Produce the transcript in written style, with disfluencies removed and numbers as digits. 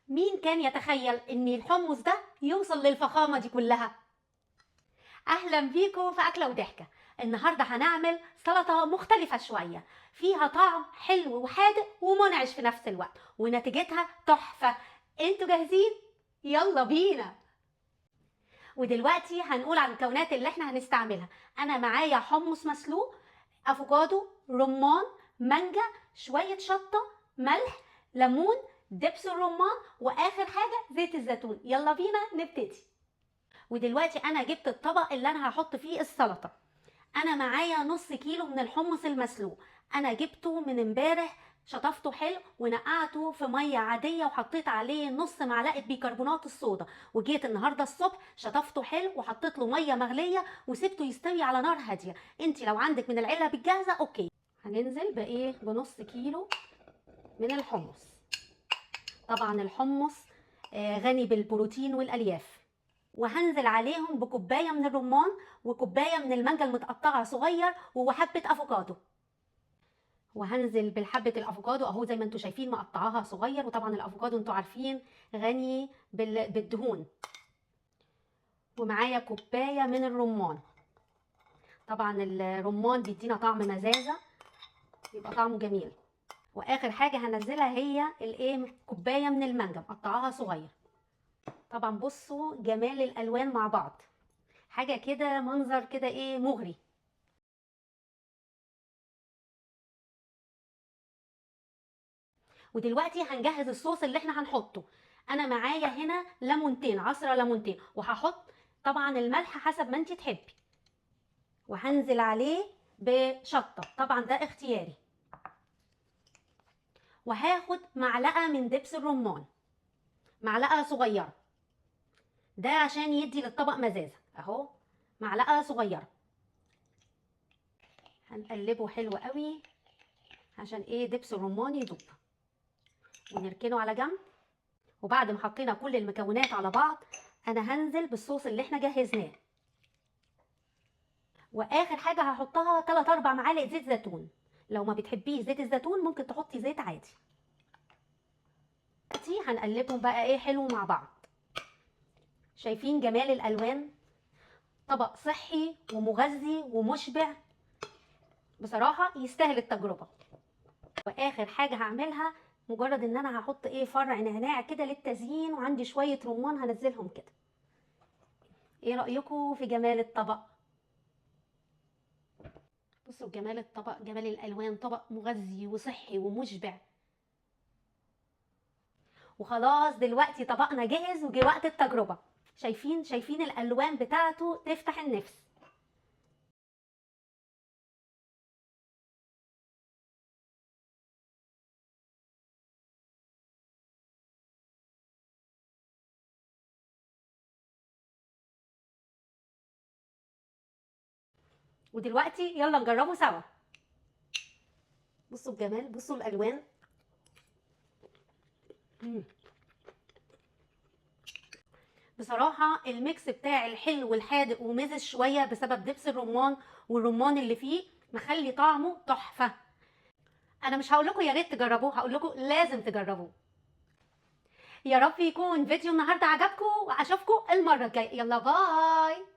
مين كان يتخيل ان الحمص ده يوصل للفخامة دي كلها؟ اهلا بيكم في اكلة وضحكة. النهاردة هنعمل سلطة مختلفة شوية، فيها طعم حلو وحادق ومنعش في نفس الوقت، ونتيجتها تحفة. انتوا جاهزين؟ يلا بينا. ودلوقتي هنقول على المكونات اللي احنا هنستعملها. انا معايا حمص مسلوق، افوكادو، رمان، مانجا، شوية شطة، ملح، ليمون، دبس الرمان، واخر حاجة زيت الزيتون. يلا بينا نبتدي. ودلوقتي انا جبت الطبق اللي انا هحط فيه السلطة. انا معايا نص كيلو من الحمص المسلوق. انا جبته من امبارح، شطفته حلو ونقعته في ميه عاديه وحطيت عليه نص معلقه بيكربونات الصودا، وجيت النهارده الصبح شطفته حلو وحطيت له ميه مغليه وسبته يستوي على نار هاديه. انت لو عندك من العلب الجاهزه اوكي. هننزل بنص كيلو من الحمص. طبعا الحمص غني بالبروتين والالياف. وهنزل عليهم بكوبايه من الرمان وكوبايه من المانجا المتقطعه صغير وحبه افوكادو. وهنزل بالحبه الافوكادو اهو زي ما انتم شايفين مقطعاها صغير، وطبعا الافوكادو انتم عارفين غني بالدهون. ومعايا كوبايه من الرمان. طبعا الرمان بيدينا طعم مزازه، يبقى طعمه جميل. واخر حاجه هنزلها هي كوبايه من المانجا مقطعاها صغير. طبعا بصوا جمال الالوان مع بعض، حاجه كده منظر كده مغري. ودلوقتي هنجهز الصوص اللي احنا هنحطه. انا معايا هنا ليمونتين، عصره ليمونتين، وهحط طبعا الملح حسب ما انت تحبي. وهنزل عليه بشطه، طبعا ده اختياري. وهاخد معلقه من دبس الرمان، معلقه صغيره، ده عشان يدي للطبق مزازه اهو، معلقه صغيره. هنقلبه حلو قوي عشان دبس الرمان يدوب، ونركنه على جنب. وبعد ما حطينا كل المكونات على بعض انا هنزل بالصوص اللي احنا جهزناه. واخر حاجه هحطها 3 4 معالق زيت زيتون. لو ما بتحبيش زيت الزيتون ممكن تحطي زيت عادي. دلوقتي هنقلبهم بقى حلو مع بعض. شايفين جمال الالوان؟ طبق صحي ومغذي ومشبع، بصراحه يستاهل التجربه. واخر حاجه هعملها مجرد ان انا هحط فرع نعناع كده للتزيين، وعندي شويه رمان هنزلهم كده. ايه رايكم في جمال الطبق؟ بصوا جمال الطبق، جمال الالوان، طبق مغذي وصحي ومشبع. وخلاص دلوقتي طبقنا جاهز وجه وقت التجربه. شايفين الالوان بتاعته تفتح النفس. ودلوقتي يلا نجربه سوا. بصوا الجمال، بصوا الالوان. بصراحه الميكس بتاع الحلو والحادق ومزز شويه بسبب دبس الرمان والرمان اللي فيه مخلي طعمه تحفه. انا مش هقول لكم يا ريت تجربوه، هقول لكم لازم تجربوه. يا رب يكون فيديو النهارده عجبكم، واشوفكم المره الجايه. يلا باي.